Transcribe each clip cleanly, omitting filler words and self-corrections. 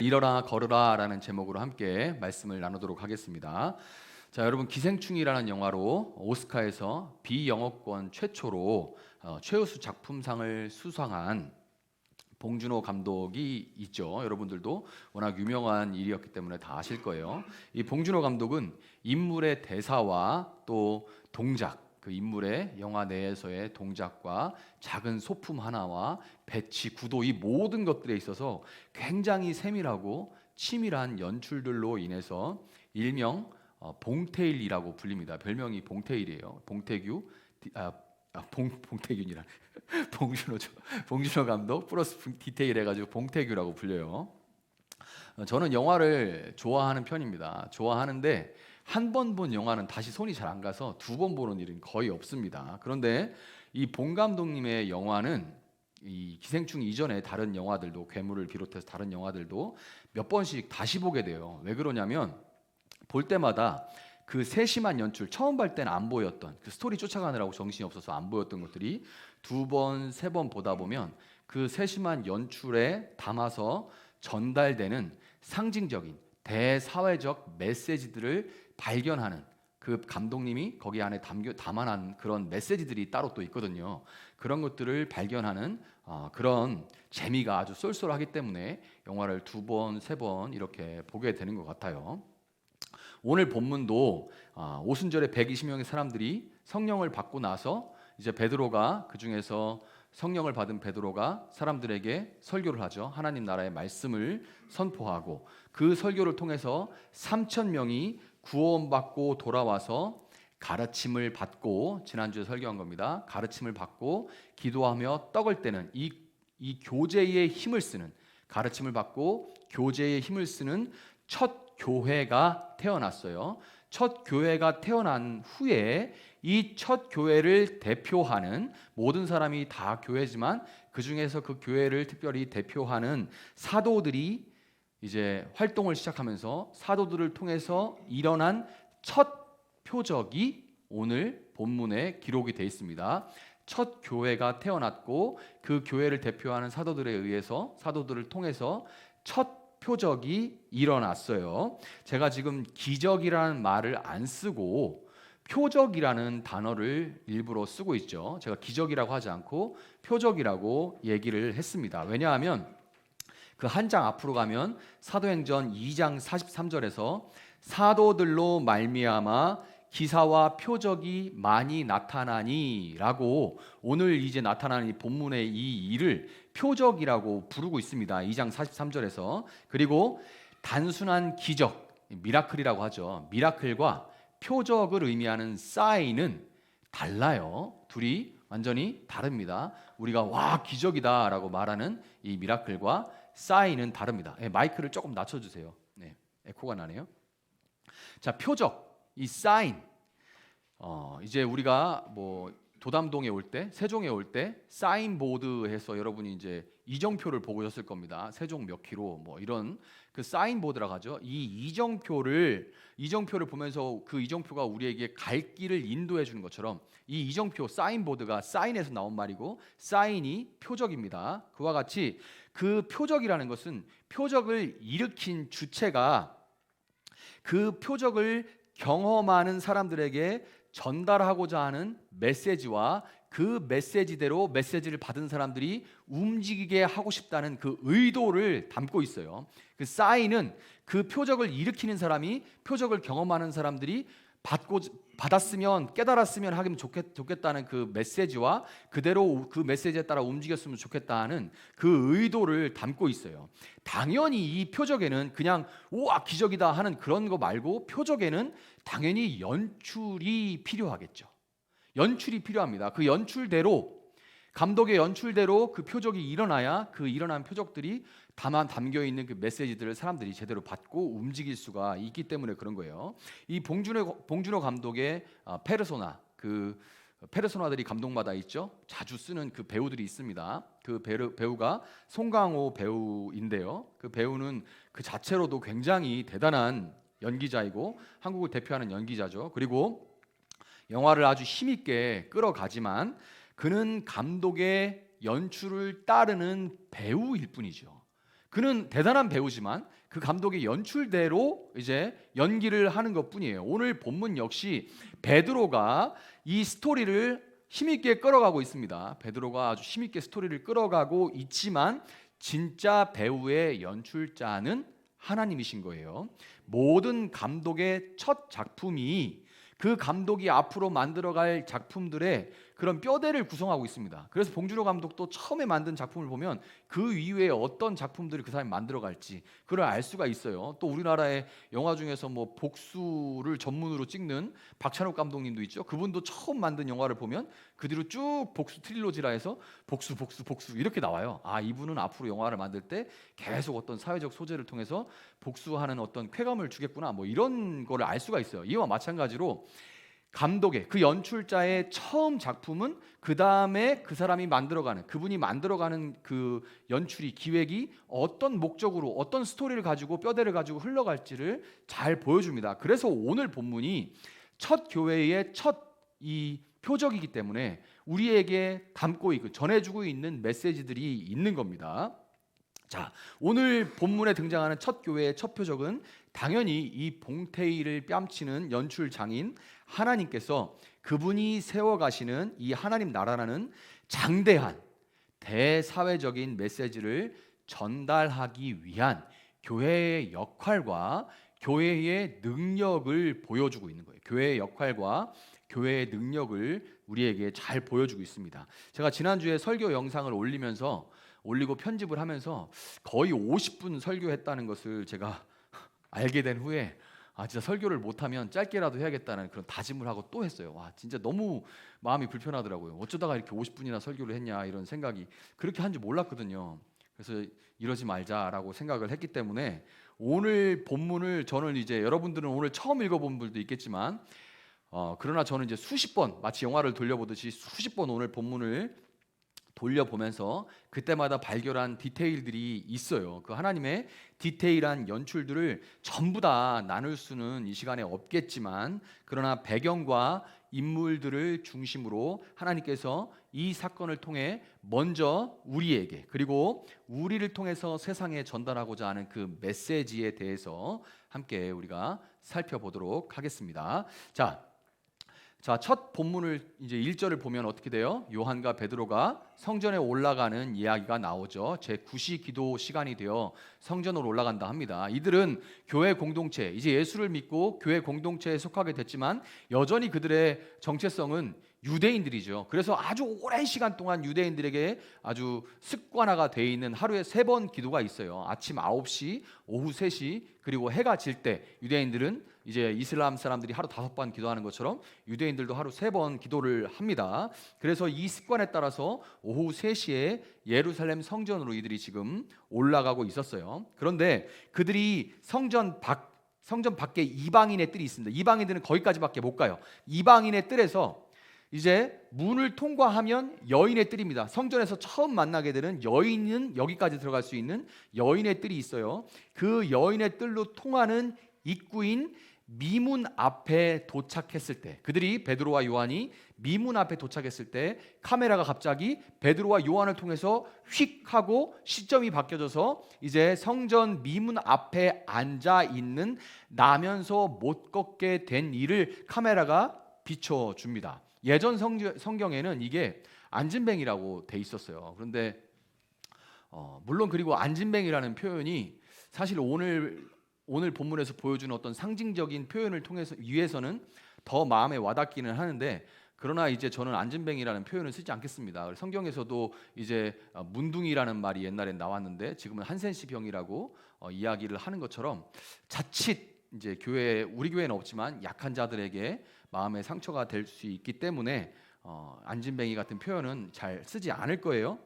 일어나 걸으라 라는 제목으로 함께 말씀을 나누도록 하겠습니다. 자, 여러분, 기생충이라는 영화로 오스카에서 비영어권 최초로 최우수 작품상을 수상한 봉준호 감독이 있죠. 여러분들도 워낙 유명한 일이었기 때문에 다 아실 거예요. 이 봉준호 감독은 인물의 대사와 또 동작, 그 인물의 영화 내에서의 동작과 작은 소품 하나와 배치, 구도, 이 모든 것들에 있어서 굉장히 세밀하고 치밀한 연출들로 인해서 일명 봉태일이라고 불립니다. 별명이 봉태일이에요. 봉태규, 봉태균이란 봉준호죠. 봉준호 감독 플러스 디테일 해가지고 봉태규라고 불려요. 저는 영화를 좋아하는 편입니다. 좋아하는데 한 번 본 영화는 다시 손이 잘 안 가서 두 번 보는 일은 거의 없습니다. 그런데 이 봉 감독님의 영화는 이 기생충 이전에 다른 영화들도, 괴물을 비롯해서 다른 영화들도 몇 번씩 다시 보게 돼요. 왜 그러냐면 볼 때마다 그 세심한 연출, 처음 볼 때는 안 보였던 그 스토리 쫓아가느라고 정신이 없어서 안 보였던 것들이 두 번, 세 번 보다 보면 그 세심한 연출에 담아서 전달되는 상징적인 대사회적 메시지들을 발견하는, 그 감독님이 거기 안에 담아난 그런 메시지들이 따로 또 있거든요. 그런 것들을 발견하는 그런 재미가 아주 쏠쏠하기 때문에 영화를 두 번, 세 번 이렇게 보게 되는 것 같아요. 오늘 본문도 오순절에 120명의 사람들이 성령을 받고 나서 이제 베드로가, 그 중에서 성령을 받은 베드로가 사람들에게 설교를 하죠. 하나님 나라의 말씀을 선포하고 그 설교를 통해서 3,000명이 구원받고 돌아와서 가르침을 받고, 지난주에 설교한 겁니다. 가르침을 받고 기도하며 떡을 떼는 이 교제의 힘을 쓰는, 가르침을 받고 교제의 힘을 쓰는 첫 교회가 태어났어요. 첫 교회가 태어난 후에 이 첫 교회를 대표하는, 모든 사람이 다 교회지만 그 중에서 그 교회를 특별히 대표하는 사도들이 이제 활동을 시작하면서 사도들을 통해서 일어난 첫 표적이 오늘 본문에 기록이 되어 있습니다. 첫 교회가 태어났고 그 교회를 대표하는 사도들에 의해서, 사도들을 통해서 첫 표적이 일어났어요. 제가 지금 기적이라는 말을 안 쓰고 표적이라는 단어를 일부러 쓰고 있죠. 제가 기적이라고 하지 않고 표적이라고 얘기를 했습니다. 왜냐하면 그 한 장 앞으로 가면 사도행전 2장 43절에서 사도들로 말미암아 기사와 표적이 많이 나타나니 라고, 오늘 이제 나타나는 이 본문의 이 일을 표적이라고 부르고 있습니다. 2장 43절에서. 그리고 단순한 기적, 미라클이라고 하죠. 미라클과 표적을 의미하는 사인은 달라요. 둘이 완전히 다릅니다. 우리가 와 기적이다 라고 말하는 이 미라클과 사인은 다릅니다. 마이크를 조금 낮춰주세요. 네, 에코가 나네요. 자, 표적, 이 사인, 이제 우리가 뭐 도담동에 올 때, 세종에 올 때 사인보드 해서 여러분이 이제 이정표를 보고 오셨을 겁니다. 세종 몇 킬로 뭐 이런 그 사인보드라고 하죠. 이 이정표를 보면서 그 이정표가 우리에게 갈 길을 인도해 주는 것처럼, 이 이정표, 사인보드가 사인에서 나온 말이고 사인이 표적입니다. 그와 같이 그 표적이라는 것은 표적을 일으킨 주체가 그 표적을 경험하는 사람들에게 전달하고자 하는 메시지와 그 메시지대로 메시지를 받은 사람들이 움직이게 하고 싶다는 그 의도를 담고 있어요. 그 사인은 그 표적을 일으키는 사람이, 표적을 경험하는 사람들이 받았으면, 깨달았으면 하면 좋겠다는 그 메시지와 그대로 그 메시지에 따라 움직였으면 좋겠다는 그 의도를 담고 있어요. 당연히 이 표적에는 그냥 우와 기적이다 하는 그런 거 말고 표적에는 당연히 연출이 필요하겠죠. 연출이 필요합니다. 그 연출대로, 감독의 연출대로 그 표적이 일어나야 그 일어난 표적들이 담겨 있는 그 메시지들을 사람들이 제대로 받고 움직일 수가 있기 때문에 그런 거예요. 이 봉준호 감독의 페르소나, 그 페르소나들이 감독마다 있죠. 자주 쓰는 그 배우들이 있습니다. 그 배우가 송강호 배우인데요. 그 배우는 그 자체로도 굉장히 대단한 연기자이고 한국을 대표하는 연기자죠. 그리고 영화를 아주 힘있게 끌어가지만 그는 감독의 연출을 따르는 배우일 뿐이죠. 그는 대단한 배우지만 그 감독의 연출대로 이제 연기를 하는 것뿐이에요. 오늘 본문 역시 베드로가 이 스토리를 힘있게 끌어가고 있습니다. 베드로가 아주 힘있게 스토리를 끌어가고 있지만 진짜 배우의 연출자는 하나님이신 거예요. 모든 감독의 첫 작품이 그 감독이 앞으로 만들어갈 작품들의 그런 뼈대를 구성하고 있습니다. 그래서 봉준호 감독도 처음에 만든 작품을 보면 그 이후에 어떤 작품들을 그 사람이 만들어갈지 그걸 알 수가 있어요. 또 우리나라의 영화 중에서 뭐 복수를 전문으로 찍는 박찬욱 감독님도 있죠. 그분도 처음 만든 영화를 보면 그 뒤로 쭉 복수 트릴로지라 해서 복수 이렇게 나와요. 아, 이분은 앞으로 영화를 만들 때 계속 어떤 사회적 소재를 통해서 복수하는 어떤 쾌감을 주겠구나, 뭐 이런 거를 알 수가 있어요. 이와 마찬가지로 감독의 그 연출자의 처음 작품은 그 다음에 그 사람이 만들어가는, 그분이 만들어가는 그 연출이, 기획이 어떤 목적으로 어떤 스토리를 가지고 뼈대를 가지고 흘러갈지를 잘 보여줍니다. 그래서 오늘 본문이 첫 교회의 첫 이 표적이기 때문에 우리에게 담고 있고 전해주고 있는 메시지들이 있는 겁니다. 자, 오늘 본문에 등장하는 첫 교회의 첫 표적은 당연히 이 봉태일을 뺨치는 연출 장인 하나님께서 그분이 세워가시는 이 하나님 나라라는 장대한 대사회적인 메시지를 전달하기 위한 교회의 역할과 교회의 능력을 보여주고 있는 거예요. 교회의 역할과 교회의 능력을 우리에게 잘 보여주고 있습니다. 제가 지난주에 설교 영상을 올리고 편집을 하면서 거의 50분 설교했다는 것을 제가 알게 된 후에 진짜 설교를 못하면 짧게라도 해야겠다는 그런 다짐을 하고 또 했어요. 와, 진짜 너무 마음이 불편하더라고요. 어쩌다가 이렇게 50분이나 설교를 했냐, 이런 생각이, 그렇게 한 줄 몰랐거든요. 그래서 이러지 말자라고 생각을 했기 때문에 오늘 본문을 저는 이제, 여러분들은 오늘 처음 읽어본 분들도 있겠지만 그러나 저는 이제 수십 번, 마치 영화를 돌려보듯이 수십 번 오늘 본문을 돌려보면서 그때마다 발견한 디테일들이 있어요. 그 하나님의 디테일한 연출들을 전부 다 나눌 수는 이 시간에 없겠지만, 그러나 배경과 인물들을 중심으로 하나님께서 이 사건을 통해 먼저 우리에게, 그리고 우리를 통해서 세상에 전달하고자 하는 그 메시지에 대해서 함께 우리가 살펴보도록 하겠습니다. 자, 첫 본문을 이제 1절을 보면 어떻게 돼요? 요한과 베드로가 성전에 올라가는 이야기가 나오죠. 제9시 기도 시간이 되어 성전으로 올라간다 합니다. 이들은 교회 공동체, 이제 예수를 믿고 교회 공동체에 속하게 됐지만 여전히 그들의 정체성은 유대인들이죠. 그래서 아주 오랜 시간 동안 유대인들에게 아주 습관화가 되어 있는 하루에 3번 기도가 있어요. 아침 9시, 오후 3시, 그리고 해가 질 때. 유대인들은 이제 이슬람 사람들이 하루 5번 기도하는 것처럼 유대인들도 하루 3번 기도를 합니다. 그래서 이 습관에 따라서 오후 3시에 예루살렘 성전으로 이들이 지금 올라가고 있었어요. 그런데 그들이 성전 밖에 이방인의 뜰이 있습니다. 이방인들은 거기까지밖에 못 가요. 이방인의 뜰에서 이제 문을 통과하면 여인의 뜰입니다. 성전에서 처음 만나게 되는 여인은 여기까지 들어갈 수 있는 여인의 뜰이 있어요. 그 여인의 뜰로 통하는 입구인 미문 앞에 도착했을 때, 그들이, 베드로와 요한이 미문 앞에 도착했을 때 카메라가 갑자기 베드로와 요한을 통해서 휙 하고 시점이 바뀌어져서 이제 성전 미문 앞에 앉아 있는, 나면서 못 걷게 된 이를 카메라가 비춰줍니다. 예전 성경에는 이게 안진뱅이라고 돼 있었어요. 그런데 물론, 그리고 안진뱅이라는 표현이 사실 오늘 본문에서 보여주는 어떤 상징적인 표현을 통해서 위해서는 더 마음에 와닿기는 하는데, 그러나 이제 저는 안진뱅이라는 표현을 쓰지 않겠습니다. 성경에서도 이제 문둥이라는 말이 옛날에 나왔는데 지금은 한센시병이라고 이야기를 하는 것처럼, 자칫 이제 우리 교회는 없지만 약한 자들에게 마음의 상처가 될 수 있기 때문에 안진뱅이 같은 표현은 잘 쓰지 않을 거예요.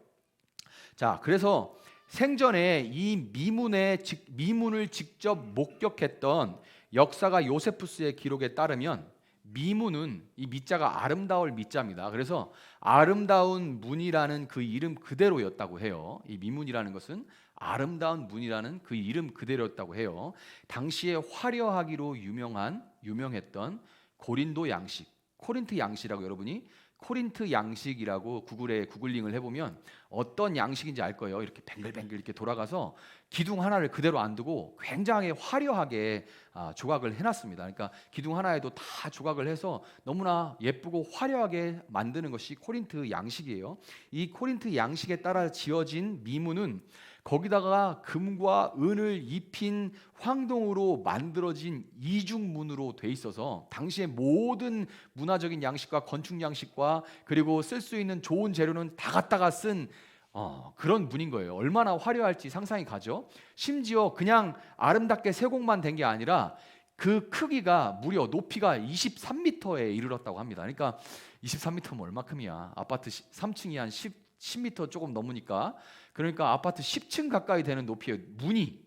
자, 그래서 생전에 이 미문을 직접 목격했던 역사가 요세푸스의 기록에 따르면, 미문은, 이 미자가 아름다울 미자입니다. 그래서 아름다운 문이라는 그 이름 그대로였다고 해요. 이 미문이라는 것은 아름다운 문이라는 그 이름 그대로였다고 해요. 당시에 화려하기로 유명했던 고린도 양식, 코린트 양식이라고 여러분이 코린트 양식이라고 구글에 구글링을 해보면 어떤 양식인지 알 거예요. 이렇게 뱅글뱅글 이렇게 돌아가서 기둥 하나를 그대로 안 두고 굉장히 화려하게 조각을 해놨습니다. 그러니까 기둥 하나에도 다 조각을 해서 너무나 예쁘고 화려하게 만드는 것이 코린트 양식이에요. 이 코린트 양식에 따라 지어진 미문은 거기다가 금과 은을 입힌 황동으로 만들어진 이중문으로 돼 있어서 당시의 모든 문화적인 양식과 건축 양식과 그리고 쓸 수 있는 좋은 재료는 다 갖다가 쓴 그런 문인 거예요. 얼마나 화려할지 상상이 가죠. 심지어 그냥 아름답게 세공만 된 게 아니라 그 크기가 무려 높이가 23m에 이르렀다고 합니다. 그러니까 23m면 얼마큼이야? 아파트 3층이 한 10m 조금 넘으니까, 그러니까 아파트 10층 가까이 되는 높이의 문이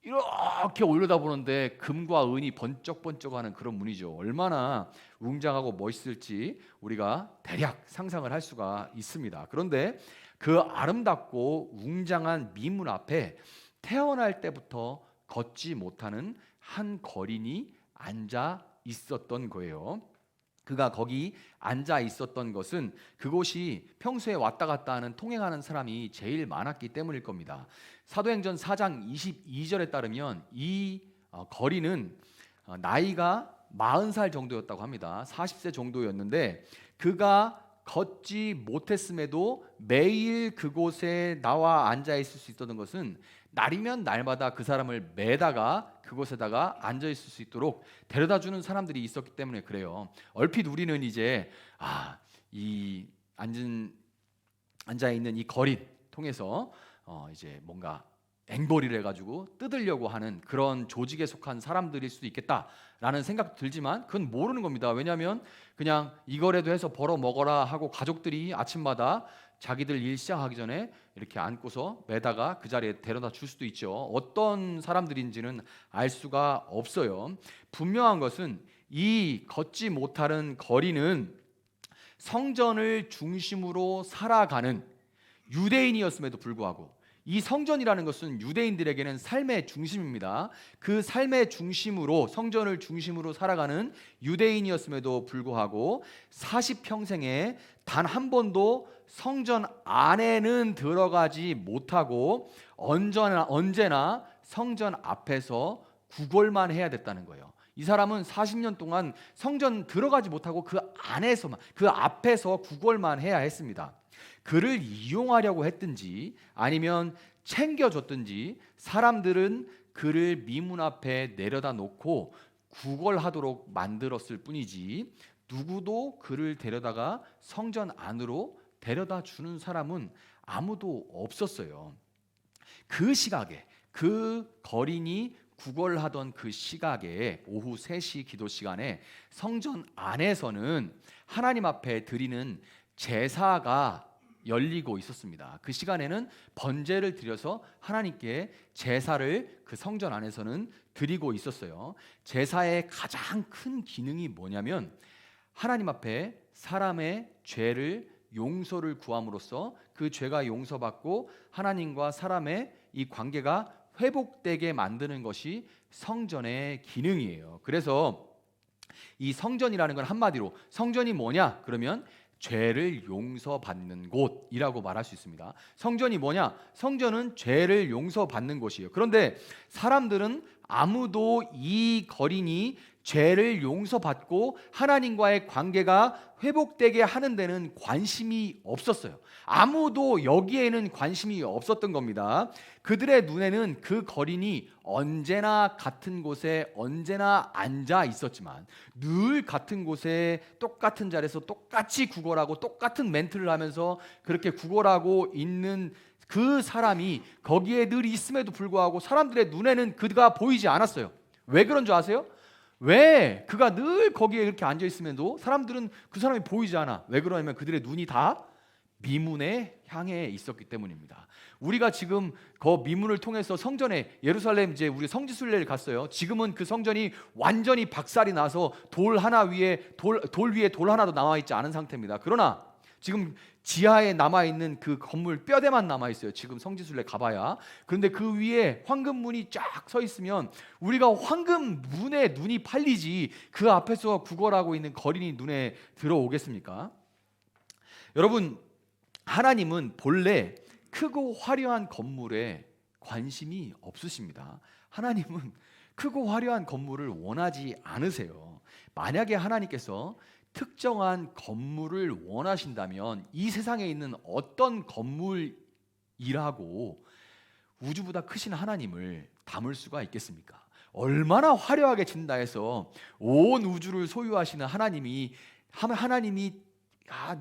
이렇게 올려다보는데 금과 은이 번쩍번쩍하는 그런 문이죠. 얼마나 웅장하고 멋있을지 우리가 대략 상상을 할 수가 있습니다. 그런데 그 아름답고 웅장한 미문 앞에 태어날 때부터 걷지 못하는 한 거린이 앉아 있었던 거예요. 그가 거기 앉아 있었던 것은 그곳이 평소에 왔다 갔다 하는 통행하는 사람이 제일 많았기 때문일 겁니다. 사도행전 4장 22절에 따르면 이 거리는 나이가 40살 정도였다고 합니다. 40세 정도였는데 그가 걷지 못했음에도 매일 그곳에 나와 앉아 있을 수 있었던 것은 날이면 날마다 그 사람을 매다가 그곳에다가 앉아 있을 수 있도록 데려다 주는 사람들이 있었기 때문에 그래요. 얼핏 우리는 이제 이 앉아 있는 이 거리 통해서 이제 뭔가 앵벌이를 해가지고 뜯으려고 하는 그런 조직에 속한 사람들일 수도 있겠다라는 생각도 들지만 그건 모르는 겁니다. 왜냐하면 그냥 이거라도 해서 벌어 먹어라 하고 가족들이 아침마다 자기들 일 시작하기 전에 이렇게 안고서 매다가 그 자리에 데려다 줄 수도 있죠. 어떤 사람들인지는 알 수가 없어요. 분명한 것은 이 걷지 못하는 거리는 성전을 중심으로 살아가는 유대인이었음에도 불구하고, 이 성전이라는 것은 유대인들에게는 삶의 중심입니다. 그 삶의 중심으로, 성전을 중심으로 살아가는 유대인이었음에도 불구하고 40평생에 단 한 번도 성전 안에는 들어가지 못하고 언제나 성전 앞에서 구걸만 해야 됐다는 거예요. 이 사람은 40년 동안 성전 들어가지 못하고 그 안에서만, 그 앞에서 구걸만 해야 했습니다. 그를 이용하려고 했든지 아니면 챙겨줬든지 사람들은 그를 미문 앞에 내려다 놓고 구걸하도록 만들었을 뿐이지 누구도 그를 데려다가 성전 안으로 데려다 주는 사람은 아무도 없었어요. 그 시각에, 그 거린이 구걸하던 그 시각에 오후 3시 기도 시간에 성전 안에서는 하나님 앞에 드리는 제사가 열리고 있었습니다. 그 시간에는 번제를 드려서 하나님께 제사를 그 성전 안에서는 드리고 있었어요. 제사의 가장 큰 기능이 뭐냐면 하나님 앞에 사람의 죄를 용서를 구함으로써 그 죄가 용서받고 하나님과 사람의 이 관계가 회복되게 만드는 것이 성전의 기능이에요. 그래서 이 성전이라는 건 한마디로 성전이 뭐냐? 그러면 죄를 용서받는 곳이라고 말할 수 있습니다. 성전이 뭐냐? 성전은 죄를 용서받는 곳이에요. 그런데 사람들은 아무도 이 거린이 죄를 용서받고 하나님과의 관계가 회복되게 하는 데는 관심이 없었어요. 아무도 여기에는 관심이 없었던 겁니다. 그들의 눈에는 그 거린이 언제나 같은 곳에 언제나 앉아 있었지만 늘 같은 곳에 똑같은 자리에서 똑같이 구걸하고 똑같은 멘트를 하면서 그렇게 구걸하고 있는 그 사람이 거기에 늘 있음에도 불구하고 사람들의 눈에는 그가 보이지 않았어요. 왜 그런 줄 아세요? 왜 그가 늘 거기에 이렇게 앉아 있으면도 사람들은 그 사람이 보이지 않아? 왜 그러냐면 그들의 눈이 다 미문에 향해 있었기 때문입니다. 우리가 지금 그 미문을 통해서 성전에 예루살렘 이제 우리 성지순례를 갔어요. 지금은 그 성전이 완전히 박살이 나서 돌 위에 돌 하나도 남아 있지 않은 상태입니다. 그러나 지금 지하에 남아있는 그 건물 뼈대만 남아있어요. 지금 성지순례 가봐야. 그런데 그 위에 황금문이 쫙 서 있으면 우리가 황금문에 눈이 팔리지 그 앞에서 구걸하고 있는 거린이 눈에 들어오겠습니까? 여러분, 하나님은 본래 크고 화려한 건물에 관심이 없으십니다. 하나님은 크고 화려한 건물을 원하지 않으세요. 만약에 하나님께서 특정한 건물을 원하신다면 이 세상에 있는 어떤 건물이라고 우주보다 크신 하나님을 담을 수가 있겠습니까? 얼마나 화려하게 진다 해서 온 우주를 소유하시는 하나님이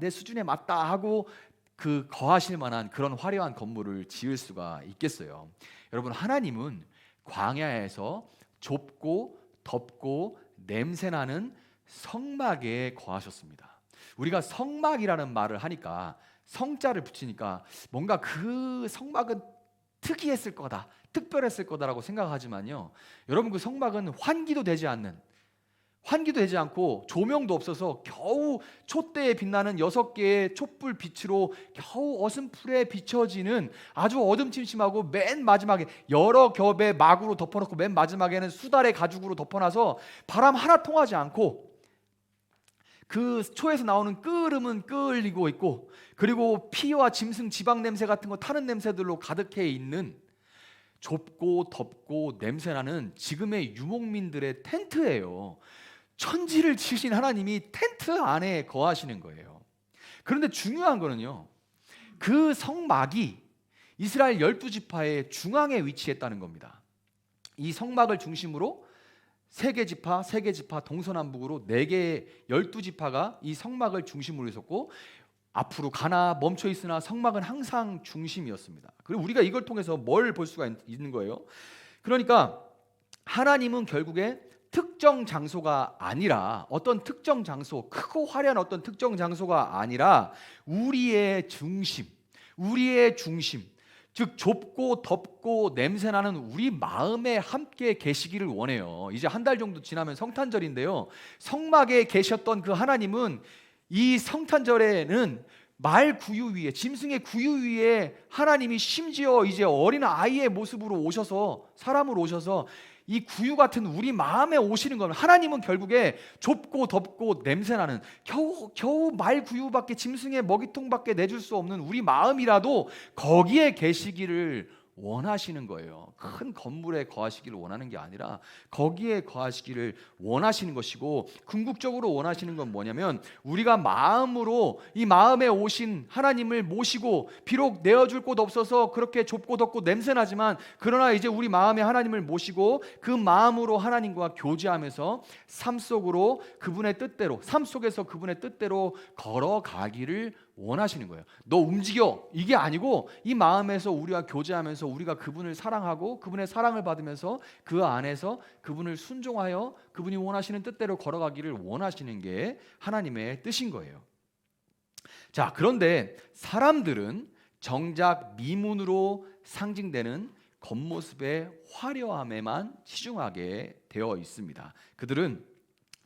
내 수준에 맞다 하고 그 거하실 만한 그런 화려한 건물을 지을 수가 있겠어요. 여러분, 하나님은 광야에서 좁고 덥고 냄새나는 성막에 거하셨습니다. 우리가 성막이라는 말을 하니까, 성자를 붙이니까 뭔가 그 성막은 특이했을 거다, 특별했을 거다라고 생각하지만요, 여러분, 그 성막은 환기도 되지 않고 조명도 없어서 겨우 촛대에 빛나는 6개의 촛불 빛으로 겨우 어슴풀에 비춰지는 아주 어둠침침하고, 맨 마지막에 여러 겹의 막으로 덮어놓고 맨 마지막에는 수달의 가죽으로 덮어놔서 바람 하나 통하지 않고 그 초에서 나오는 끓음은 끓이고 있고, 그리고 피와 짐승 지방 냄새 같은 거 타는 냄새들로 가득해 있는 좁고 덥고 냄새나는 지금의 유목민들의 텐트예요. 천지를 지으신 하나님이 텐트 안에 거하시는 거예요. 그런데 중요한 거는요, 그 성막이 이스라엘 12지파의 중앙에 위치했다는 겁니다. 이 성막을 중심으로 세 개 지파 동서남북으로 4개의 12지파가 이 성막을 중심으로 있었고, 앞으로 가나 멈춰 있으나 성막은 항상 중심이었습니다. 그리고 우리가 이걸 통해서 뭘 볼 수가 있는 거예요? 그러니까 하나님은 결국에 특정 장소가 아니라, 어떤 특정 장소, 크고 화려한 어떤 특정 장소가 아니라 우리의 중심, 즉 좁고 덥고 냄새나는 우리 마음에 함께 계시기를 원해요. 이제 한 달 정도 지나면 성탄절인데요, 성막에 계셨던 그 하나님은 이 성탄절에는 말 구유 위에, 짐승의 구유 위에 하나님이 심지어 이제 어린 아이의 모습으로 오셔서, 사람으로 오셔서 이 구유 같은 우리 마음에 오시는 겁니다. 하나님은 결국에 좁고 덥고 냄새나는, 겨우 말 구유밖에, 짐승의 먹이통밖에 내줄 수 없는 우리 마음이라도 거기에 계시기를 원하시는 거예요. 큰 건물에 거하시기를 원하는 게 아니라 거기에 거하시기를 원하시는 것이고, 궁극적으로 원하시는 건 뭐냐면, 우리가 마음으로 이 마음에 오신 하나님을 모시고, 비록 내어줄 곳 없어서 그렇게 좁고 덥고 냄새나지만, 그러나 이제 우리 마음에 하나님을 모시고 그 마음으로 하나님과 교제하면서 삶 속에서 그분의 뜻대로 걸어가기를 원하시는 거예요. 너 움직여, 이게 아니고 이 마음에서 우리와 교제하면서 우리가 그분을 사랑하고 그분의 사랑을 받으면서 그 안에서 그분을 순종하여 그분이 원하시는 뜻대로 걸어가기를 원하시는 게 하나님의 뜻인 거예요. 자, 그런데 사람들은 정작 미문으로 상징되는 겉모습의 화려함에만 치중하게 되어 있습니다. 그들은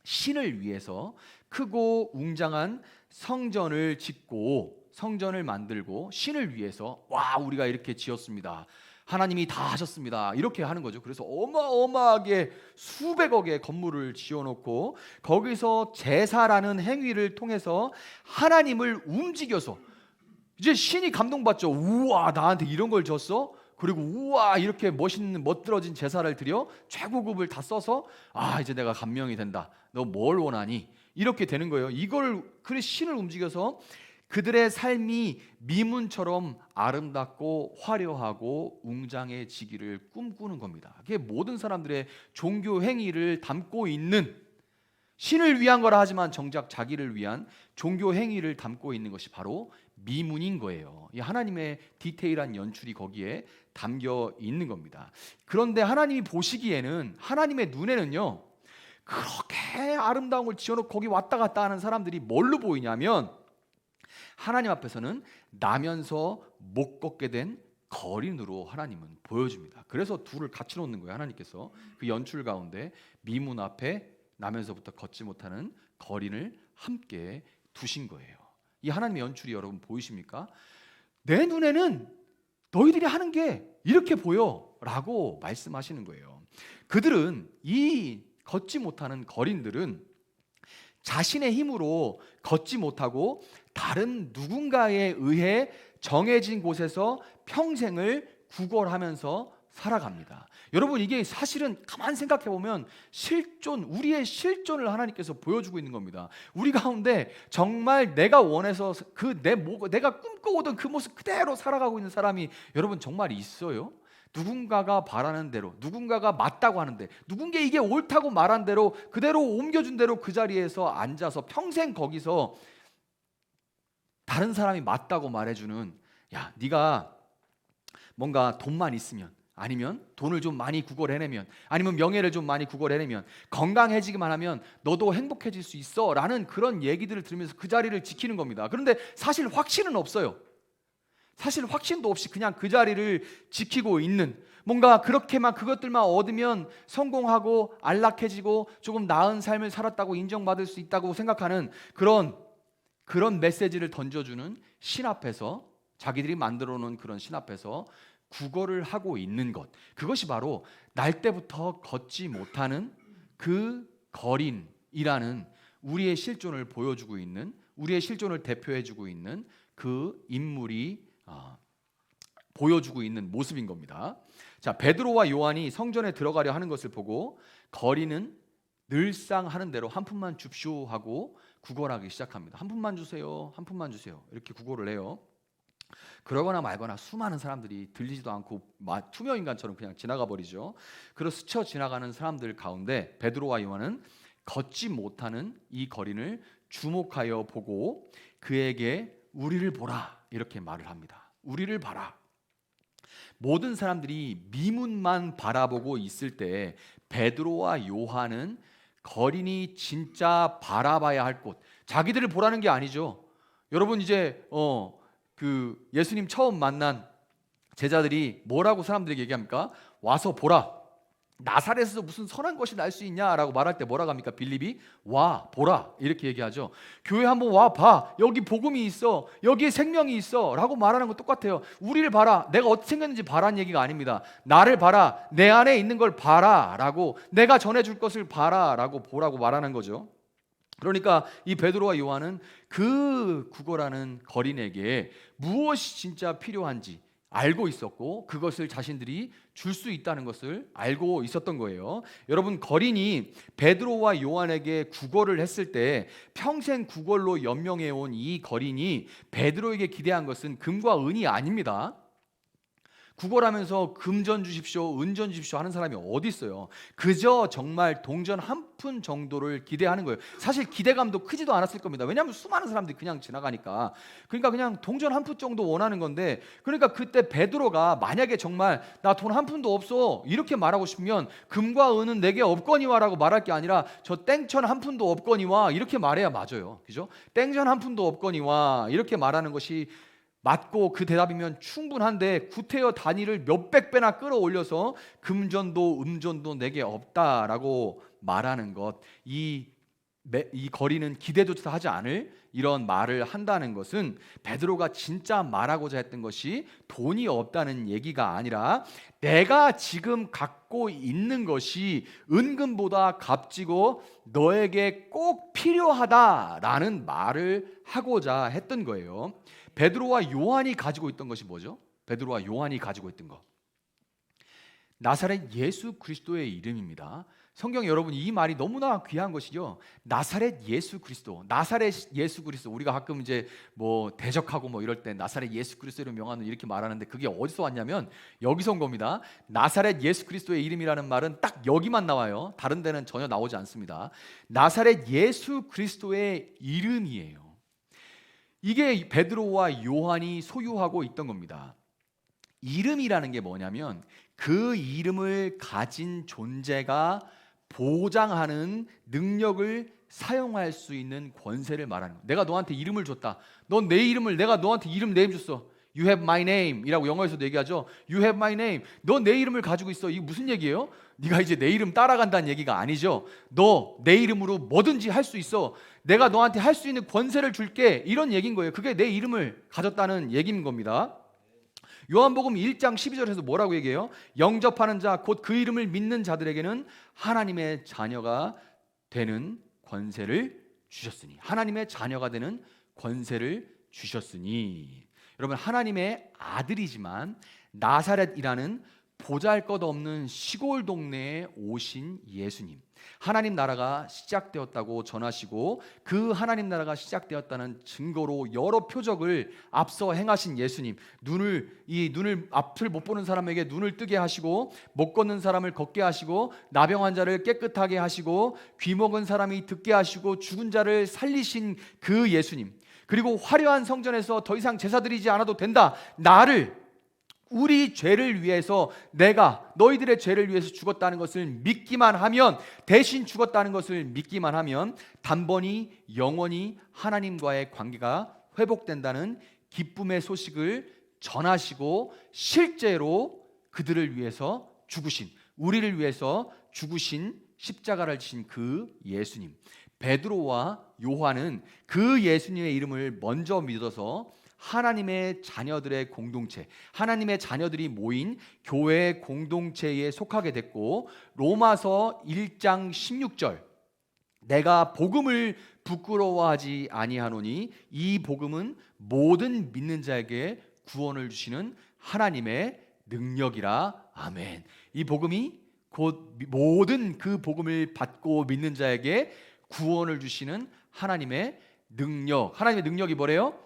신을 위해서 크고 웅장한 성전을 짓고, 성전을 만들고, 신을 위해서 우리가 이렇게 지었습니다, 하나님이 다 하셨습니다, 이렇게 하는 거죠. 그래서 어마어마하게 수백억의 건물을 지어놓고 거기서 제사라는 행위를 통해서 하나님을 움직여서, 이제 신이 감동받죠. 우와, 나한테 이런 걸 줬어? 그리고 우와, 이렇게 멋들어진 제사를 드려 최고급을 다 써서 이제 내가 감명이 된다, 너 뭘 원하니? 이렇게 되는 거예요. 그래, 신을 움직여서 그들의 삶이 미문처럼 아름답고 화려하고 웅장해지기를 꿈꾸는 겁니다. 그게 모든 사람들의 종교 행위를 담고 있는, 신을 위한 거라 하지만 정작 자기를 위한 종교 행위를 담고 있는 것이 바로 미문인 거예요. 이 하나님의 디테일한 연출이 거기에 담겨 있는 겁니다. 그런데 하나님이 보시기에는, 하나님의 눈에는요, 그렇게 아름다운 걸 지어놓고 거기 왔다 갔다 하는 사람들이 뭘로 보이냐면, 하나님 앞에서는 나면서 못 걷게 된 거린으로 하나님은 보여줍니다. 그래서 둘을 같이 놓는 거예요. 하나님께서 그 연출 가운데 미문 앞에 나면서부터 걷지 못하는 거린을 함께 두신 거예요. 이 하나님의 연출이 여러분 보이십니까? 내 눈에는 너희들이 하는 게 이렇게 보여 라고 말씀하시는 거예요. 그들은, 이 걷지 못하는 거린들은 자신의 힘으로 걷지 못하고 다른 누군가에 의해 정해진 곳에서 평생을 구걸하면서 살아갑니다. 여러분, 이게 사실은 가만 생각해 보면 우리의 실존을 하나님께서 보여주고 있는 겁니다. 우리 가운데 정말 내가 원해서 내가 꿈꿔오던 그 모습 그대로 살아가고 있는 사람이 여러분 정말 있어요? 누군가가 바라는 대로, 누군가가 맞다고 하는데, 누군가 이게 옳다고 말한 대로 그대로 옮겨준 대로 그 자리에서 앉아서 평생 거기서 다른 사람이 맞다고 말해주는, 야, 네가 뭔가 돈만 있으면, 아니면 돈을 좀 많이 구걸해내면, 아니면 명예를 좀 많이 구걸해내면, 건강해지기만 하면 너도 행복해질 수 있어 라는 그런 얘기들을 들으면서 그 자리를 지키는 겁니다. 그런데 사실 확신은 없어요. 사실 확신도 없이 그냥 그 자리를 지키고 있는, 뭔가 그렇게만 그것들만 얻으면 성공하고 안락해지고 조금 나은 삶을 살았다고 인정받을 수 있다고 생각하는 그런 메시지를 던져주는 신 앞에서, 자기들이 만들어 놓은 그런 신 앞에서 구걸을 하고 있는 것, 그것이 바로 날 때부터 걷지 못하는 그 거린이라는 우리의 실존을 보여주고 있는, 우리의 실존을 대표해주고 있는 그 인물이 보여주고 있는 모습인 겁니다. 자, 베드로와 요한이 성전에 들어가려 하는 것을 보고 거린은 늘상 하는 대로 한 푼만 줍쇼 하고 구걸하기 시작합니다. 한 푼만 주세요, 한 푼만 주세요, 이렇게 구걸을 해요. 그러거나 말거나 수많은 사람들이 들리지도 않고 투명인간처럼 그냥 지나가 버리죠. 그리고 스쳐 지나가는 사람들 가운데 베드로와 요한은 걷지 못하는 이 거린을 주목하여 보고 그에게 우리를 보라 이렇게 말을 합니다. 우리를 봐라. 모든 사람들이 미문만 바라보고 있을 때 베드로와 요한은 거린이 진짜 바라봐야 할 곳, 자기들을 보라는 게 아니죠. 여러분, 이제 예수님 처음 만난 제자들이 뭐라고 사람들에게 얘기합니까? 와서 보라. 나사렛에서 무슨 선한 것이 날 수 있냐라고 말할 때 뭐라고 합니까? 빌립이 와 보라 이렇게 얘기하죠. 교회 한번 와 봐. 여기 복음이 있어. 여기에 생명이 있어 라고 말하는 거 똑같아요. 우리를 봐라. 내가 어떻게 생겼는지 봐라는 얘기가 아닙니다. 나를 봐라. 내 안에 있는 걸 봐라 라고, 내가 전해줄 것을 봐라 라고 보라고 말하는 거죠. 그러니까 이 베드로와 요한은 그 구걸하는 거린에게 무엇이 진짜 필요한지 알고 있었고, 그것을 자신들이 줄 수 있다는 것을 알고 있었던 거예요. 여러분, 거린이 베드로와 요한에게 구걸을 했을 때 평생 구걸로 연명해온 이 거린이 베드로에게 기대한 것은 금과 은이 아닙니다. 구걸하면서 금전 주십시오, 은전 주십시오 하는 사람이 어디 있어요? 그저 정말 동전 한 푼 정도를 기대하는 거예요. 사실 기대감도 크지도 않았을 겁니다. 왜냐하면 수많은 사람들이 그냥 지나가니까. 그러니까 그냥 동전 한 푼 정도 원하는 건데, 그러니까 그때 베드로가 만약에 정말 나 돈 한 푼도 없어 이렇게 말하고 싶으면 금과 은은 내게 없거니와 라고 말할 게 아니라 저 땡천 한 푼도 없거니와 이렇게 말해야 맞아요. 그죠? 땡천 한 푼도 없거니와 이렇게 말하는 것이 맞고 그 대답이면 충분한데, 구태여 단위를 몇백 배나 끌어올려서 금전도 음전도 내게 없다라고 말하는 것, 이 거리는 기대조차 하지 않을 이런 말을 한다는 것은 베드로가 진짜 말하고자 했던 것이 돈이 없다는 얘기가 아니라 내가 지금 갖고 있는 것이 은금보다 값지고 너에게 꼭 필요하다라는 말을 하고자 했던 거예요. 베드로와 요한이 가지고 있던 것이 뭐죠? 베드로와 요한이 가지고 있던 것, 나사렛 예수 그리스도의 이름입니다. 성경에 여러분 이 말이 너무나 귀한 것이죠. 나사렛 예수 그리스도, 나사렛 예수 그리스도. 우리가 가끔 이제 뭐 대적하고 뭐 이럴 때 나사렛 예수 그리스도를 명하는 이렇게 말하는데, 그게 어디서 왔냐면 여기서 온 겁니다. 나사렛 예수 그리스도의 이름이라는 말은 딱 여기만 나와요. 다른 데는 전혀 나오지 않습니다. 나사렛 예수 그리스도의 이름이에요. 이게 베드로와 요한이 소유하고 있던 겁니다. 이름이라는 게 뭐냐면 그 이름을 가진 존재가 보장하는 능력을 사용할 수 있는 권세를 말하는 거예요. 내가 너한테 이름을 줬다. 넌 내 이름을, 내가 너한테 이름 네임 줬어. You have my name 이라고 영어에서도 얘기하죠. You have my name. 너 내 이름을 가지고 있어. 이게 무슨 얘기예요? 네가 이제 내 이름 따라간다는 얘기가 아니죠. 너 내 이름으로 뭐든지 할 수 있어. 내가 너한테 할 수 있는 권세를 줄게. 이런 얘기인 거예요. 그게 내 이름을 가졌다는 얘기인 겁니다. 요한복음 1장 12절에서 뭐라고 얘기해요? 영접하는 자 곧 그 이름을 믿는 자들에게는 하나님의 자녀가 되는 권세를 주셨으니, 하나님의 자녀가 되는 권세를 주셨으니. 여러분, 하나님의 아들이지만 나사렛이라는 보잘것없는 시골 동네에 오신 예수님, 하나님 나라가 시작되었다고 전하시고 그 하나님 나라가 시작되었다는 증거로 여러 표적을 앞서 행하신 예수님, 눈을 앞을 못 보는 사람에게 눈을 뜨게 하시고, 못 걷는 사람을 걷게 하시고, 나병 환자를 깨끗하게 하시고, 귀 먹은 사람이 듣게 하시고, 죽은 자를 살리신 그 예수님, 그리고 화려한 성전에서 더 이상 제사 드리지 않아도 된다, 우리 죄를 위해서 내가 너희들의 죄를 위해서 죽었다는 것을 믿기만 하면, 대신 죽었다는 것을 믿기만 하면 단번이 영원히 하나님과의 관계가 회복된다는 기쁨의 소식을 전하시고, 실제로 그들을 위해서 죽으신, 우리를 위해서 죽으신, 십자가를 지신 그 예수님, 베드로와 요한은 그 예수님의 이름을 먼저 믿어서 하나님의 자녀들의 공동체, 하나님의 자녀들이 모인 교회 공동체에 속하게 됐고, 로마서 1장 16절, 내가 복음을 부끄러워하지 아니하노니 이 복음은 모든 믿는 자에게 구원을 주시는 하나님의 능력이라. 아멘. 이 복음이 곧 모든 그 복음을 받고 믿는 자에게 구원을 주시는 하나님의 능력. 하나님의 능력이 뭐래요?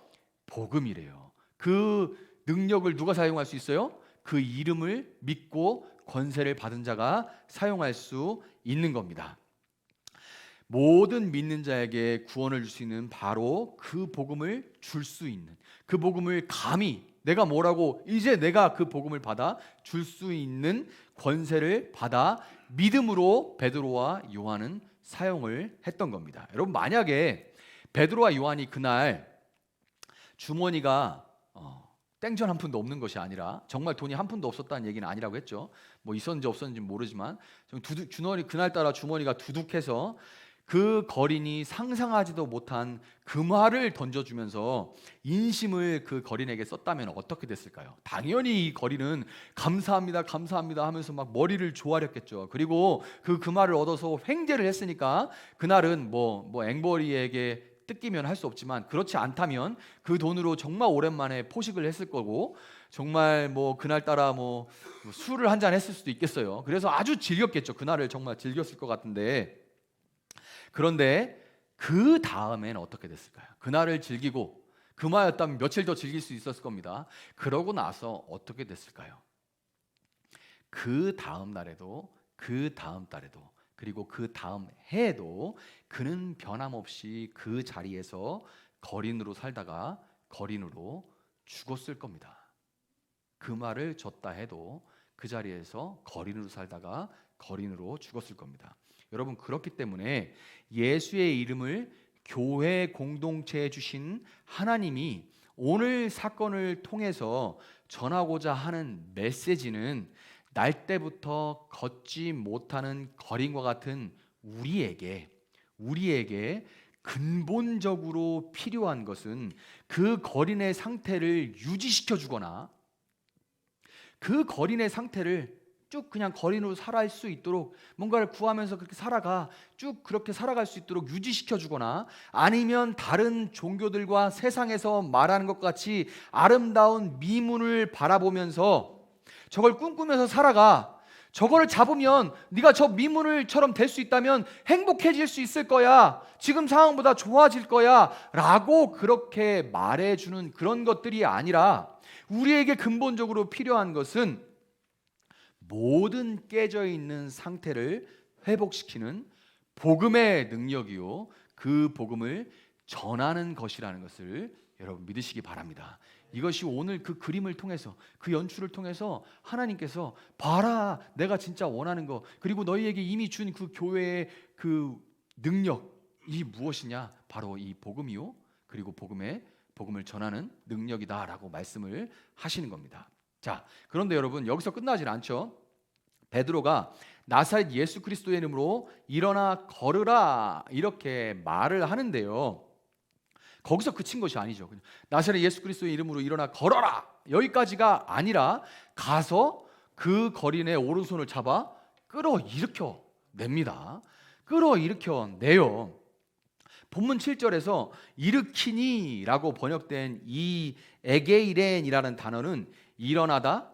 복음이래요. 그 능력을 누가 사용할 수 있어요? 그 이름을 믿고 권세를 받은 자가 사용할 수 있는 겁니다. 모든 믿는 자에게 구원을 줄 수 있는 바로 그 복음을 줄 수 있는, 그 복음을 감히 내가 뭐라고 이제 내가 그 복음을 받아 줄 수 있는 권세를 받아 믿음으로 베드로와 요한은 사용을 했던 겁니다. 여러분, 만약에 베드로와 요한이 그날 주머니가 땡전 한 푼도 없는 것이 아니라, 정말 돈이 한 푼도 없었다는 얘기는 아니라고 했죠. 뭐 있었는지 없었는지 모르지만 그날따라 주머니가 두둑해서 그 거린이 상상하지도 못한 금화를 던져주면서 인심을 그 거린에게 썼다면 어떻게 됐을까요? 당연히 이 거린은 감사합니다, 감사합니다 하면서 막 머리를 조아렸겠죠. 그리고 그 금화를 얻어서 횡재를 했으니까 그날은 뭐 앵벌이에게 뜯기면 할 수 없지만, 그렇지 않다면 그 돈으로 정말 오랜만에 포식을 했을 거고, 정말 뭐 그날따라 뭐 술을 한 잔 했을 수도 있겠어요. 그래서 아주 즐겼겠죠. 그날을 정말 즐겼을 것 같은데, 그런데 그 다음에는 어떻게 됐을까요? 그날을 즐기고 금화였다면 며칠 더 즐길 수 있었을 겁니다. 그러고 나서 어떻게 됐을까요? 그 다음 날에도, 그 다음 달에도, 그리고 그 다음 해에도 그는 변함없이 그 자리에서 거린으로 살다가 거린으로 죽었을 겁니다. 금화를 줬다 해도 그 자리에서 거린으로 살다가 거린으로 죽었을 겁니다. 여러분, 그렇기 때문에 예수의 이름을 교회 공동체에 주신 하나님이 오늘 사건을 통해서 전하고자 하는 메시지는 날 때부터 걷지 못하는 거린과 같은 우리에게 근본적으로 필요한 것은 그 거린의 상태를 유지시켜 주거나, 그 거린의 상태를 쭉 그냥 거린으로 살아갈 수 있도록 뭔가를 구하면서 그렇게 쭉 그렇게 살아갈 수 있도록 유지시켜 주거나, 아니면 다른 종교들과 세상에서 말하는 것 같이 아름다운 미문을 바라보면서 저걸 꿈꾸면서 살아가. 저거를 잡으면 네가 저 미문을처럼 될 수 있다면 행복해질 수 있을 거야, 지금 상황보다 좋아질 거야 라고 그렇게 말해주는 그런 것들이 아니라, 우리에게 근본적으로 필요한 것은 모든 깨져 있는 상태를 회복시키는 복음의 능력이요, 그 복음을 전하는 것이라는 것을 여러분 믿으시기 바랍니다. 이것이 오늘 그 그림을 통해서, 그 연출을 통해서 하나님께서 봐라, 내가 진짜 원하는 거, 그리고 너희에게 이미 준 그 교회의 그 능력이 무엇이냐? 바로 이 복음이요, 그리고 복음을 전하는 능력이다라고 말씀을 하시는 겁니다. 자, 그런데 여러분, 여기서 끝나질 않죠. 베드로가 나사렛 예수 그리스도의 이름으로 일어나 걸으라 이렇게 말을 하는데요, 거기서 그친 것이 아니죠. 나사렛 예수 그리스도의 이름으로 일어나 걸어라 여기까지가 아니라, 가서 그 거린의 오른손을 잡아 끌어일으켜 냅니다. 끌어일으켜 내요. 본문 7절에서 일으키니라고 번역된 이 에게이렌이라는 단어는 일어나다,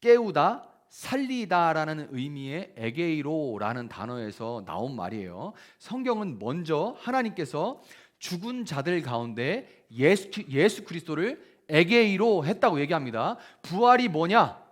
깨우다, 살리다라는 의미의 에게이로라는 단어에서 나온 말이에요. 성경은 먼저 하나님께서 죽은 자들 가운데 예수 그리스도를 에게이로 했다고 얘기합니다. 부활이 뭐냐?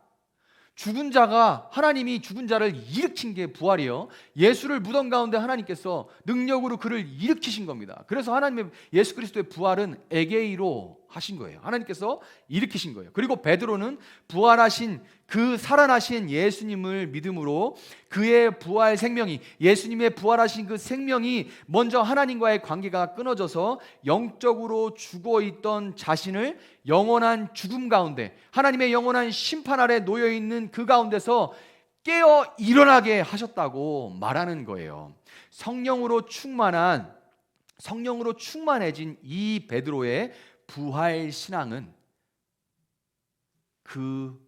죽은 자가, 하나님이 죽은 자를 일으킨 게 부활이요. 예수를 무덤 가운데 하나님께서 능력으로 그를 일으키신 겁니다. 그래서 하나님의 예수 그리스도의 부활은 에게이로 하신 거예요. 하나님께서 일으키신 거예요. 그리고 베드로는 부활하신 그 살아나신 예수님을 믿음으로 그의 부활 생명이, 예수님의 부활하신 그 생명이 먼저 하나님과의 관계가 끊어져서 영적으로 죽어있던 자신을 영원한 죽음 가운데, 하나님의 영원한 심판 아래 놓여있는 그 가운데서 깨어 일어나게 하셨다고 말하는 거예요. 성령으로 충만해진 이 베드로의 부활 신앙은 그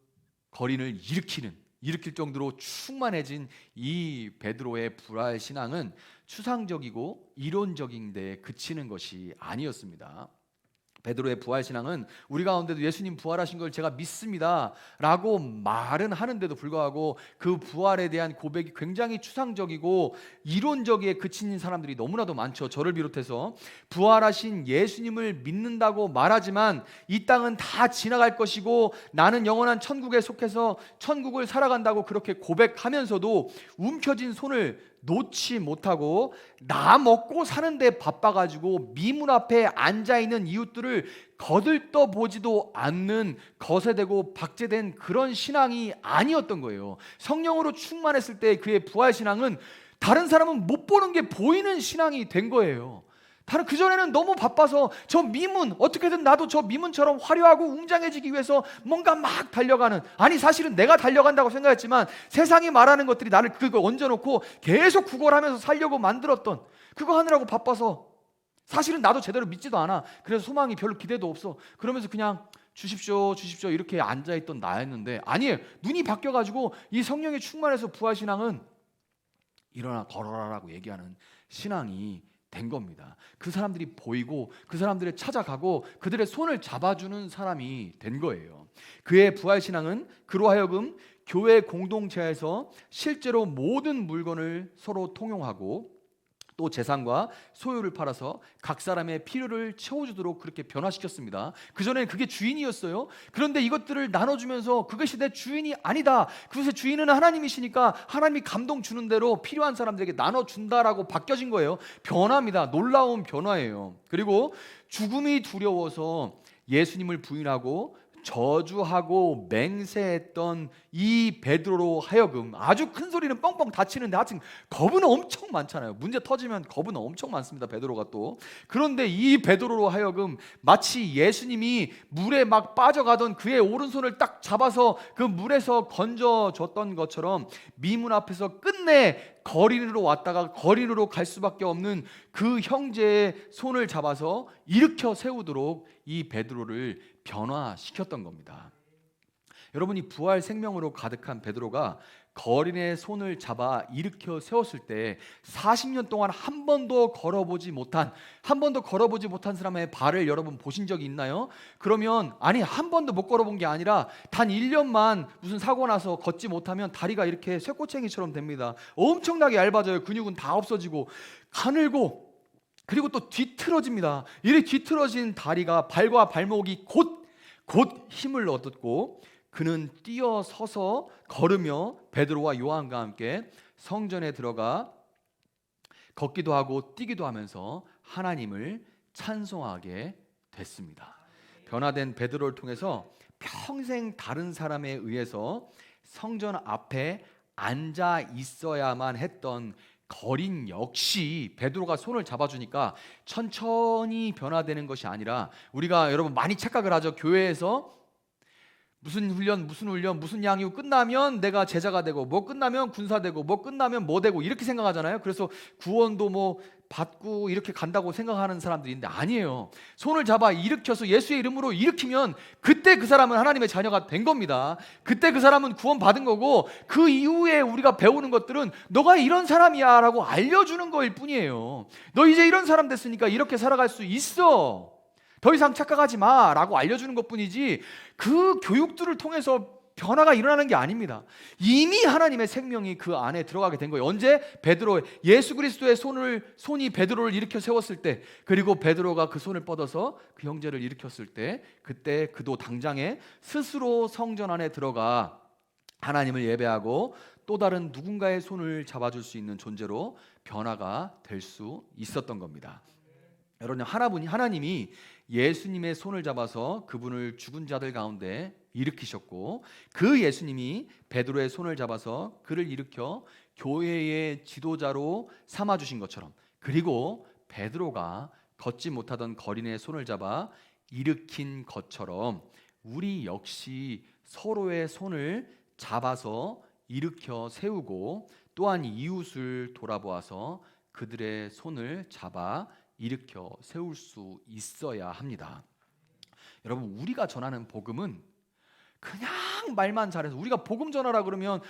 거린을 일으킬 정도로 충만해진 이 베드로의 부활 신앙은 추상적이고 이론적인 데 그치는 것이 아니었습니다. 베드로의 부활 신앙은 우리 가운데도 예수님 부활하신 걸 제가 믿습니다 라고 말은 하는데도 불구하고 그 부활에 대한 고백이 굉장히 추상적이고 이론적에 그친 사람들이 너무나도 많죠. 저를 비롯해서 부활하신 예수님을 믿는다고 말하지만 이 땅은 다 지나갈 것이고 나는 영원한 천국에 속해서 천국을 살아간다고 그렇게 고백하면서도 움켜진 손을 놓지 못하고 나 먹고 사는데 바빠가지고 미문 앞에 앉아있는 이웃들을 거들떠보지도 않는 거세되고 박제된 그런 신앙이 아니었던 거예요. 성령으로 충만했을 때 그의 부활 신앙은 다른 사람은 못 보는 게 보이는 신앙이 된 거예요. 다른 그전에는 너무 바빠서 저 미문, 어떻게든 나도 저 미문처럼 화려하고 웅장해지기 위해서 뭔가 막 달려가는, 아니 사실은 내가 달려간다고 생각했지만 세상이 말하는 것들이 나를 그거 얹어놓고 계속 구걸하면서 살려고 만들었던, 그거 하느라고 바빠서 사실은 나도 제대로 믿지도 않아. 그래서 소망이 별로 기대도 없어. 그러면서 그냥 주십시오 이렇게 앉아있던 나였는데, 아니에요. 눈이 바뀌어가지고 이 성령의 충만해서 부활신앙은 일어나 걸어라라고 얘기하는 신앙이 된 겁니다. 그 사람들이 보이고 그 사람들을 찾아가고 그들의 손을 잡아주는 사람이 된 거예요. 그의 부활신앙은 그로 하여금 교회 공동체에서 실제로 모든 물건을 서로 통용하고 또 재산과 소유를 팔아서 각 사람의 필요를 채워주도록 그렇게 변화시켰습니다. 그전에는 그게 주인이었어요. 그런데 이것들을 나눠주면서 그것이 내 주인이 아니다, 그것의 주인은 하나님이시니까 하나님이 감동 주는 대로 필요한 사람들에게 나눠준다라고 바뀌어진 거예요. 변화입니다. 놀라운 변화예요. 그리고 죽음이 두려워서 예수님을 부인하고 저주하고 맹세했던 이 베드로로 하여금 아주 큰 소리는 뻥뻥 다치는데 하여튼 겁은 엄청 많잖아요. 문제 터지면 겁은 엄청 많습니다. 베드로가 또. 그런데 이 베드로로 하여금 마치 예수님이 물에 막 빠져가던 그의 오른손을 딱 잡아서 그 물에서 건져줬던 것처럼 미문 앞에서 끝내 거린으로 왔다가 거린으로 갈 수밖에 없는 그 형제의 손을 잡아서 일으켜 세우도록 이 베드로를 변화시켰던 겁니다. 여러분이 부활 생명으로 가득한 베드로가 거린의 손을 잡아 일으켜 세웠을 때 40년 동안 한 번도 걸어보지 못한 사람의 발을 여러분 보신 적이 있나요? 그러면 아니 한 번도 못 걸어본 게 아니라 단 1년만 무슨 사고 나서 걷지 못하면 다리가 이렇게 쇠꼬챙이처럼 됩니다. 엄청나게 얇아져요. 근육은 다 없어지고 가늘고, 그리고 또 뒤틀어집니다. 이렇게 뒤틀어진 다리가, 발과 발목이 곧 힘을 얻었고 그는 뛰어서서 걸으며 베드로와 요한과 함께 성전에 들어가 걷기도 하고 뛰기도 하면서 하나님을 찬송하게 됐습니다. 변화된 베드로를 통해서 평생 다른 사람에 의해서 성전 앞에 앉아 있어야만 했던 거린 역시 베드로가 손을 잡아주니까 천천히 변화되는 것이 아니라, 우리가 여러분 많이 착각을 하죠. 교회에서 무슨 훈련, 양육 끝나면 내가 제자가 되고, 뭐 끝나면 군사 되고, 뭐 끝나면 뭐 되고 이렇게 생각하잖아요. 그래서 구원도 뭐 받고 이렇게 간다고 생각하는 사람들이 있는데 아니에요. 손을 잡아 일으켜서 예수의 이름으로 일으키면 그때 그 사람은 하나님의 자녀가 된 겁니다. 그때 그 사람은 구원 받은 거고, 그 이후에 우리가 배우는 것들은 너가 이런 사람이야 라고 알려주는 거일 뿐이에요. 너 이제 이런 사람 됐으니까 이렇게 살아갈 수 있어, 더 이상 착각하지 마 라고 알려주는 것뿐이지, 그 교육들을 통해서 변화가 일어나는 게 아닙니다. 이미 하나님의 생명이 그 안에 들어가게 된 거예요. 언제? 베드로, 예수 그리스도의 손이 베드로를 일으켜 세웠을 때, 그리고 베드로가 그 손을 뻗어서 그 형제를 일으켰을 때, 그때 그도 당장에 스스로 성전 안에 들어가 하나님을 예배하고 또 다른 누군가의 손을 잡아줄 수 있는 존재로 변화가 될 수 있었던 겁니다. 여러분, 하나님이 예수님의 손을 잡아서 그분을 죽은 자들 가운데 일으키셨고, 그 예수님이 베드로의 손을 잡아서 그를 일으켜 교회의 지도자로 삼아주신 것처럼, 그리고 베드로가 걷지 못하던 거린의 손을 잡아 일으킨 것처럼, 우리 역시 서로의 손을 잡아서 일으켜 세우고, 또한 이웃을 돌아보아서 그들의 손을 잡아 일으켜 세울 수 있어야 합니다. 여러분, 우리가 전하는 복음은 그냥 말만 잘해서, 우리가 복음 전하라 그러면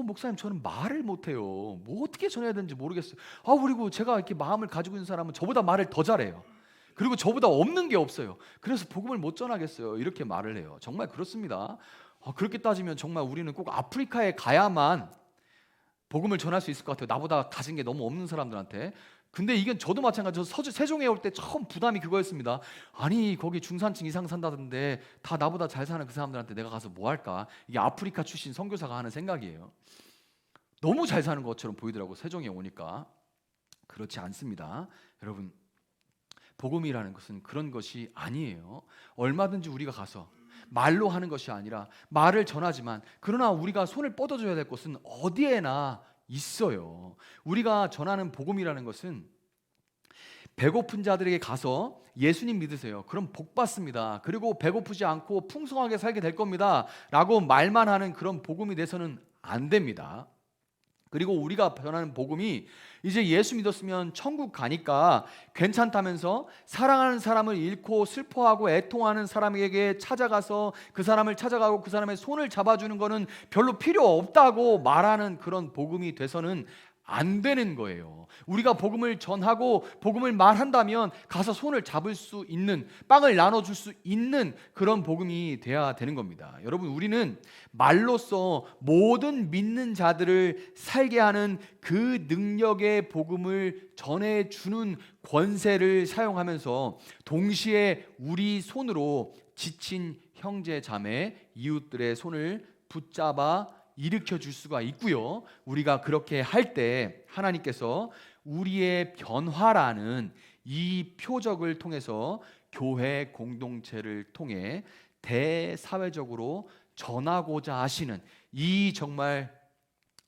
목사님 저는 말을 못해요, 뭐 어떻게 전해야 되는지 모르겠어요. 그리고 제가 이렇게 마음을 가지고 있는 사람은 저보다 말을 더 잘해요. 그리고 저보다 없는 게 없어요. 그래서 복음을 못 전하겠어요. 이렇게 말을 해요. 정말 그렇습니다. 그렇게 따지면 정말 우리는 꼭 아프리카에 가야만 복음을 전할 수 있을 것 같아요. 나보다 가진 게 너무 없는 사람들한테. 근데 이건 저도 마찬가지로 세종에 올 때 처음 부담이 그거였습니다. 아니 거기 중산층 이상 산다던데 다 나보다 잘 사는 그 사람들한테 내가 가서 뭐 할까? 이게 아프리카 출신 선교사가 하는 생각이에요. 너무 잘 사는 것처럼 보이더라고, 세종에 오니까. 그렇지 않습니다. 여러분, 복음이라는 것은 그런 것이 아니에요. 얼마든지 우리가 가서 말로 하는 것이 아니라 말을 전하지만, 그러나 우리가 손을 뻗어줘야 될 것은 어디에나 있어요. 우리가 전하는 복음이라는 것은 배고픈 자들에게 가서 예수님 믿으세요, 그럼 복 받습니다, 그리고 배고프지 않고 풍성하게 살게 될 겁니다 라고 말만 하는 그런 복음이 돼서는 안 됩니다. 그리고 우리가 전하는 복음이 이제 예수 믿었으면 천국 가니까 괜찮다면서 사랑하는 사람을 잃고 슬퍼하고 애통하는 사람에게 찾아가서 그 사람을 찾아가고 그 사람의 손을 잡아주는 거는 별로 필요 없다고 말하는 그런 복음이 돼서는 안 되는 거예요. 우리가 복음을 전하고 복음을 말한다면 가서 손을 잡을 수 있는, 빵을 나눠줄 수 있는 그런 복음이 돼야 되는 겁니다. 여러분, 우리는 말로써 모든 믿는 자들을 살게 하는 그 능력의 복음을 전해주는 권세를 사용하면서, 동시에 우리 손으로 지친 형제 자매 이웃들의 손을 붙잡아 일으켜 줄 수가 있고요. 우리가 그렇게 할 때 하나님께서 우리의 변화라는 이 표적을 통해서 교회 공동체를 통해 대사회적으로 전하고자 하시는, 이 정말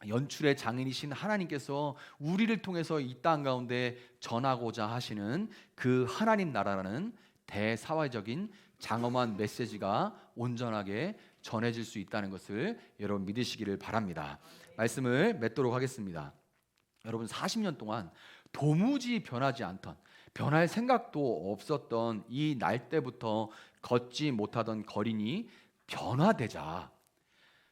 연출의 장인이신 하나님께서 우리를 통해서 이 땅 가운데 전하고자 하시는 그 하나님 나라라는 대사회적인 장엄한 메시지가 온전하게 전해질 수 있다는 것을 여러분 믿으시기를 바랍니다. 말씀을 맺도록 하겠습니다. 여러분, 40년 동안 도무지 변하지 않던, 변할 생각도 없었던 이 날 때부터 걷지 못하던 거린이 변화되자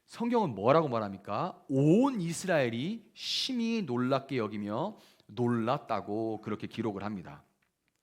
성경은 뭐라고 말합니까? 온 이스라엘이 심히 놀랍게 여기며 놀랐다고 그렇게 기록을 합니다.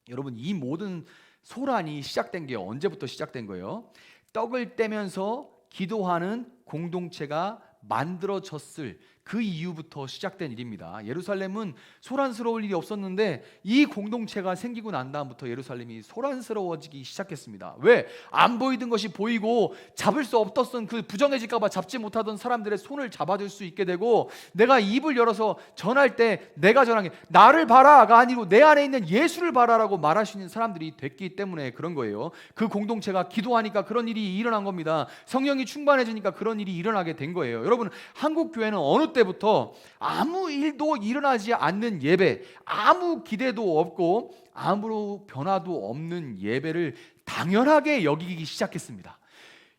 여러분, 이 모든 소란이 시작된 게 언제부터 시작된 거예요? 떡을 떼면서 기도하는 공동체가 만들어졌을 그 이후부터 시작된 일입니다. 예루살렘은 소란스러울 일이 없었는데 이 공동체가 생기고 난 다음부터 예루살렘이 소란스러워지기 시작했습니다. 왜? 안 보이던 것이 보이고 잡을 수 없었던, 그 부정해질까 봐 잡지 못하던 사람들의 손을 잡아줄 수 있게 되고, 내가 입을 열어서 전할 때 내가 전한 게 나를 봐라가 아니고 내 안에 있는 예수를 봐라라고 말할 수 있는 사람들이 됐기 때문에 그런 거예요. 그 공동체가 기도하니까 그런 일이 일어난 겁니다. 성령이 충만해지니까 그런 일이 일어나게 된 거예요. 여러분, 한국 교회는 어느 때부터 아무 일도 일어나지 않는 예배, 아무 기대도 없고 아무 변화도 없는 예배를 당연하게 여기기 시작했습니다.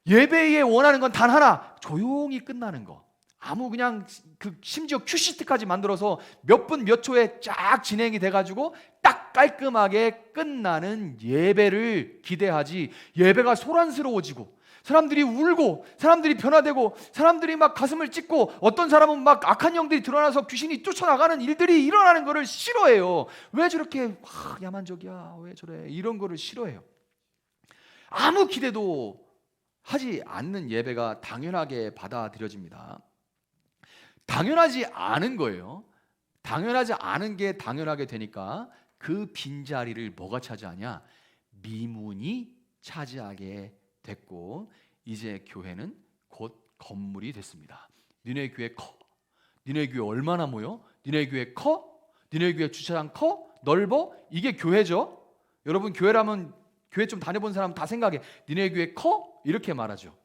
예배에 원하는 건 단 하나, 조용히 끝나는 거. 아무 그냥 심지어 큐시트까지 만들어서 몇 분 몇 초에 쫙 진행이 돼가지고 딱 깔끔하게 끝나는 예배를 기대하지, 예배가 소란스러워지고 사람들이 울고 사람들이 변화되고 사람들이 막 가슴을 찢고 어떤 사람은 막 악한 영들이 드러나서 귀신이 쫓아나가는 일들이 일어나는 것을 싫어해요. 왜 저렇게 야만적이야, 왜 저래, 이런 거를 싫어해요. 아무 기대도 하지 않는 예배가 당연하게 받아들여집니다. 당연하지 않은 거예요. 당연하지 않은 게 당연하게 되니까 그 빈자리를 뭐가 차지하냐? 미문이 차지하게 됐고, 이제 교회는 곧 건물이 됐습니다. 니네 교회 커? 니네 교회 얼마나 모여? 니네 교회 커? 니네 교회 주차장 커? 넓어? 이게 교회죠. 여러분 교회라면, 교회 좀 다녀본 사람 다 생각해. 니네 교회 커? 이렇게 말하죠.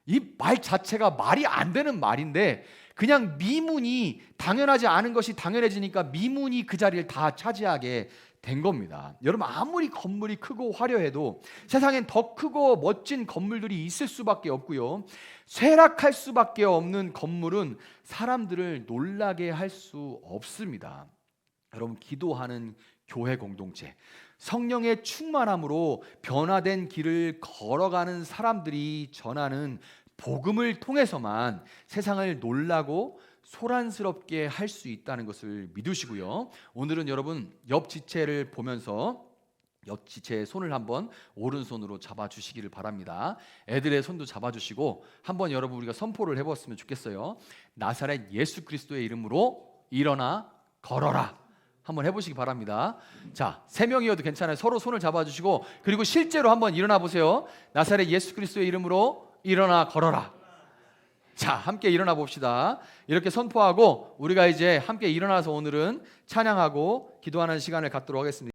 이 말 자체가 말이 안 되는 말인데, 그냥 미문이, 당연하지 않은 것이 당연해지니까 미문이 그 자리를 다 차지하게 된 겁니다. 여러분, 아무리 건물이 크고 화려해도 세상엔 더 크고 멋진 건물들이 있을 수밖에 없고요, 쇠락할 수밖에 없는 건물은 사람들을 놀라게 할 수 없습니다. 여러분, 기도하는 교회 공동체, 성령의 충만함으로 변화된 길을 걸어가는 사람들이 전하는 복음을 통해서만 세상을 놀라고 소란스럽게 할 수 있다는 것을 믿으시고요, 오늘은 여러분 옆 지체를 보면서 옆 지체의 손을 한번 오른손으로 잡아주시기를 바랍니다. 애들의 손도 잡아주시고 한번 여러분 우리가 선포를 해보았으면 좋겠어요. 나사렛 예수 그리스도의 이름으로 일어나 걸어라. 한번 해보시기 바랍니다. 자, 3명이어도 괜찮아요. 서로 손을 잡아주시고, 그리고 실제로 한번 일어나 보세요. 나사렛 예수 그리스도의 이름으로 일어나 걸어라. 자, 함께 일어나 봅시다. 이렇게 선포하고 우리가 이제 함께 일어나서 오늘은 찬양하고 기도하는 시간을 갖도록 하겠습니다.